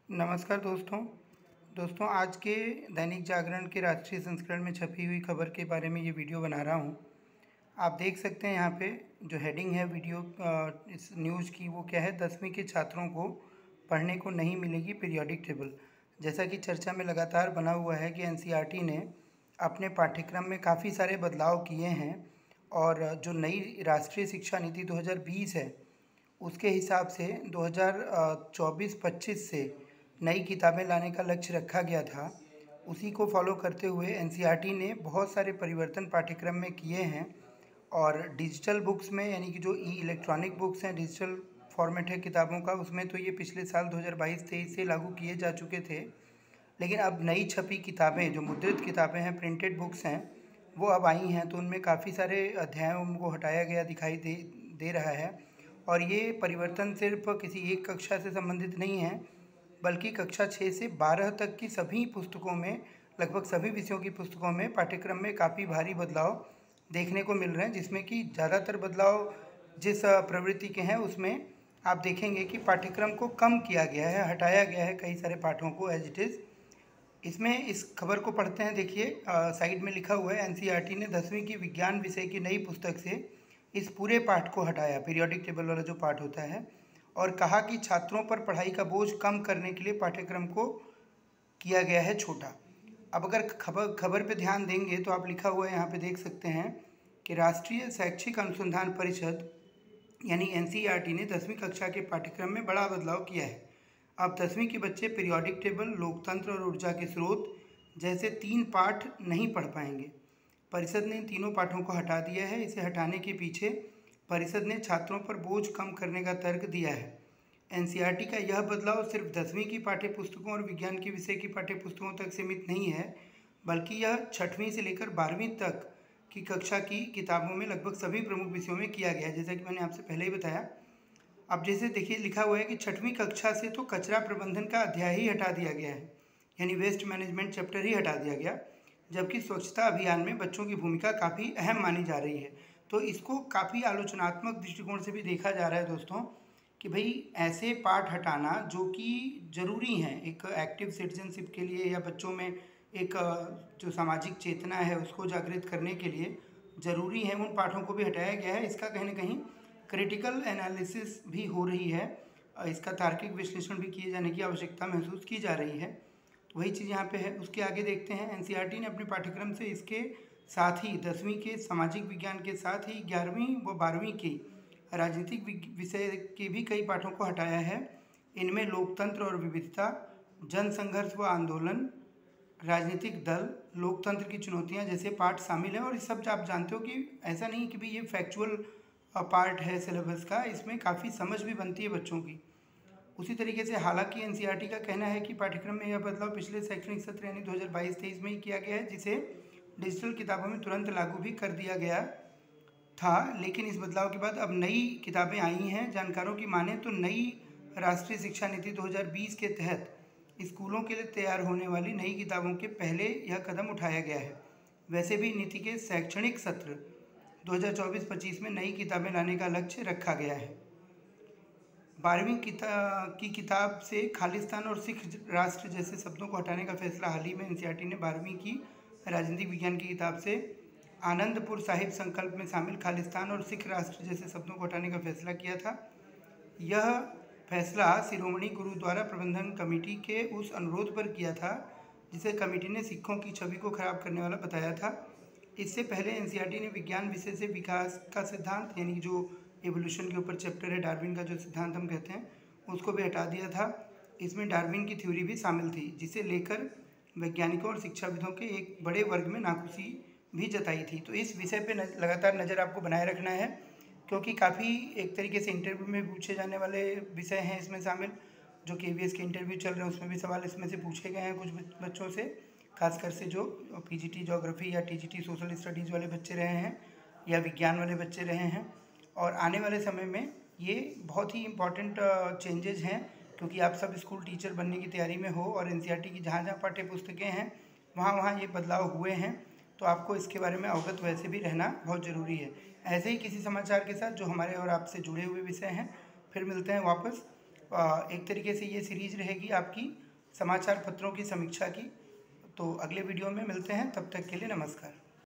नमस्कार दोस्तों आज के दैनिक जागरण के राष्ट्रीय संस्करण में छपी हुई खबर के बारे में ये वीडियो बना रहा हूँ। आप देख सकते हैं यहाँ पे जो हेडिंग है वीडियो इस न्यूज़ की, वो क्या है, 10वीं के छात्रों को पढ़ने को नहीं मिलेगी पीरियोडिक टेबल। जैसा कि चर्चा में लगातार बना हुआ है कि एनसीईआरटी ने अपने पाठ्यक्रम में काफ़ी सारे बदलाव किए हैं और जो नई राष्ट्रीय शिक्षा नीति 2020 है उसके हिसाब से 2024-25 से नई किताबें लाने का लक्ष्य रखा गया था। उसी को फॉलो करते हुए एनसीईआरटी ने बहुत सारे परिवर्तन पाठ्यक्रम में किए हैं और डिजिटल बुक्स में, यानी कि जो इलेक्ट्रॉनिक बुक्स हैं, डिजिटल फॉर्मेट है किताबों का, उसमें तो ये पिछले साल 2022-23 से लागू किए जा चुके थे। लेकिन अब नई छपी किताबें, जो मुद्रित किताबें हैं, प्रिंटेड बुक्स हैं, वो अब आई हैं, तो उनमें काफ़ी सारे अध्यायों को हटाया गया दिखाई दे रहा है। और ये परिवर्तन सिर्फ किसी एक कक्षा से संबंधित नहीं है, बल्कि कक्षा 6 से 12 तक की सभी पुस्तकों में, लगभग सभी विषयों की पुस्तकों में पाठ्यक्रम में काफ़ी भारी बदलाव देखने को मिल रहे हैं, जिसमें कि ज़्यादातर बदलाव जिस प्रवृत्ति के हैं उसमें आप देखेंगे कि पाठ्यक्रम को कम किया गया है, हटाया गया है कई सारे पाठों को एज इट इज़। इसमें इस खबर को पढ़ते हैं। देखिए साइड में लिखा हुआ है, एनसीईआरटी ने 10वीं की विज्ञान विषय की नई पुस्तक से इस पूरे पाठ को हटाया, पीरियोडिक टेबल वाला जो पाठ होता है, और कहा कि छात्रों पर पढ़ाई का बोझ कम करने के लिए पाठ्यक्रम को किया गया है छोटा। अब अगर खबर पे ध्यान देंगे तो आप लिखा हुआ है यहाँ पे देख सकते हैं कि राष्ट्रीय शैक्षिक अनुसंधान परिषद यानी एनसीईआरटी ने 10वीं कक्षा के पाठ्यक्रम में बड़ा बदलाव किया है। अब 10वीं के बच्चे पीरियोडिक टेबल, लोकतंत्र और ऊर्जा के स्रोत जैसे 3 पाठ नहीं पढ़ पाएंगे। परिषद ने इन तीनों पाठों को हटा दिया है। इसे हटाने के पीछे परिषद ने छात्रों पर बोझ कम करने का तर्क दिया है। एनसीईआरटी का यह बदलाव सिर्फ 10वीं की पाठ्य पुस्तकों और विज्ञान के विषय की पाठ्य पुस्तकों तक सीमित नहीं है, बल्कि यह 6वीं से लेकर 12वीं तक की कक्षा की किताबों में लगभग सभी प्रमुख विषयों में किया गया है, जैसा कि मैंने आपसे पहले ही बताया। अब जैसे देखिए लिखा हुआ है कि 6वीं कक्षा से तो कचरा प्रबंधन का अध्याय ही हटा दिया गया है, यानी वेस्ट मैनेजमेंट चैप्टर ही हटा दिया गया, जबकि स्वच्छता अभियान में बच्चों की भूमिका काफ़ी अहम मानी जा रही है। तो इसको काफ़ी आलोचनात्मक दृष्टिकोण से भी देखा जा रहा है दोस्तों, कि भाई ऐसे पाठ हटाना जो कि ज़रूरी हैं एक एक्टिव सिटीजनशिप के लिए, या बच्चों में एक जो सामाजिक चेतना है उसको जागृत करने के लिए ज़रूरी है, उन पाठों को भी हटाया गया है। इसका कहीं ना कहीं क्रिटिकल एनालिसिस भी हो रही है, इसका तार्किक विश्लेषण भी किए जाने की आवश्यकता महसूस की जा रही है। तो वही चीज़ यहाँ पे है। उसके आगे देखते हैं, एनसीईआरटी ने अपने पाठ्यक्रम से इसके साथ ही 10वीं के सामाजिक विज्ञान के साथ ही 11वीं व 12वीं की राजनीतिक विषय के भी कई पाठों को हटाया है। इनमें लोकतंत्र और विविधता, जन संघर्ष व आंदोलन, राजनीतिक दल, लोकतंत्र की चुनौतियां जैसे पाठ शामिल हैं। और इस सब आप जानते हो कि ऐसा नहीं कि भाई ये फैक्चुअल पार्ट है सिलेबस का, इसमें काफ़ी समझ भी बनती है बच्चों की। उसी तरीके से हालांकि एनसीईआरटी का कहना है कि पाठ्यक्रम में यह बदलाव पिछले शैक्षणिक सत्र यानी 2022-23 में ही किया गया है, जिसे डिजिटल किताबों में तुरंत लागू भी कर दिया गया था। लेकिन इस बदलाव के बाद अब नई किताबें आई हैं। जानकारों की माने तो नई राष्ट्रीय शिक्षा नीति 2020 के तहत स्कूलों के लिए तैयार होने वाली नई किताबों के पहले यह कदम उठाया गया है। वैसे भी नीति के शैक्षणिक सत्र 2024-25 में नई किताबें लाने का लक्ष्य रखा गया है। 12वीं की किताब से खालिस्तान और सिख राष्ट्र जैसे शब्दों को हटाने का फैसला हाल ही में एनसीईआरटी ने 12वीं की राजनीतिक विज्ञान की किताब से आनंदपुर साहिब संकल्प में शामिल खालिस्तान और सिख राष्ट्र जैसे शब्दों को हटाने का फैसला किया था। यह फैसला शिरोमणि गुरुद्वारा प्रबंधन कमेटी के उस अनुरोध पर किया था जिसे कमेटी ने सिखों की छवि को खराब करने वाला बताया था। इससे पहले एनसीईआरटी ने विज्ञान विषय से विकास का सिद्धांत, यानी जो एवोल्यूशन के ऊपर चैप्टर है, डार्विन का जो सिद्धांत हम कहते हैं, उसको भी हटा दिया था। इसमें डार्विन की थ्योरी भी शामिल थी, जिसे लेकर वैज्ञानिकों और शिक्षाविदों के एक बड़े वर्ग में नाखुशी भी जताई थी। तो इस विषय पे लगातार नज़र आपको बनाए रखना है, क्योंकि काफ़ी एक तरीके से इंटरव्यू में पूछे जाने वाले विषय हैं इसमें शामिल। जो केवीएस के इंटरव्यू चल रहे हैं उसमें भी सवाल इसमें से पूछे गए हैं कुछ बच्चों से, खासकर से जो पीजीटी ज्योग्राफी या टीजीटी सोशल स्टडीज़ वाले बच्चे रहे हैं या विज्ञान वाले बच्चे रहे हैं। और आने वाले समय में ये बहुत ही इम्पॉर्टेंट चेंजेज हैं, क्योंकि आप सब स्कूल टीचर बनने की तैयारी में हो और एनसीईआरटी की जहाँ जहाँ पाठ्य पुस्तकें हैं वहाँ वहाँ ये बदलाव हुए हैं, तो आपको इसके बारे में अवगत वैसे भी रहना बहुत ज़रूरी है। ऐसे ही किसी समाचार के साथ जो हमारे और आपसे जुड़े हुए विषय हैं, फिर मिलते हैं वापस। एक तरीके से ये सीरीज रहेगी आपकी समाचार पत्रों की समीक्षा की। तो अगले वीडियो में मिलते हैं, तब तक के लिए नमस्कार।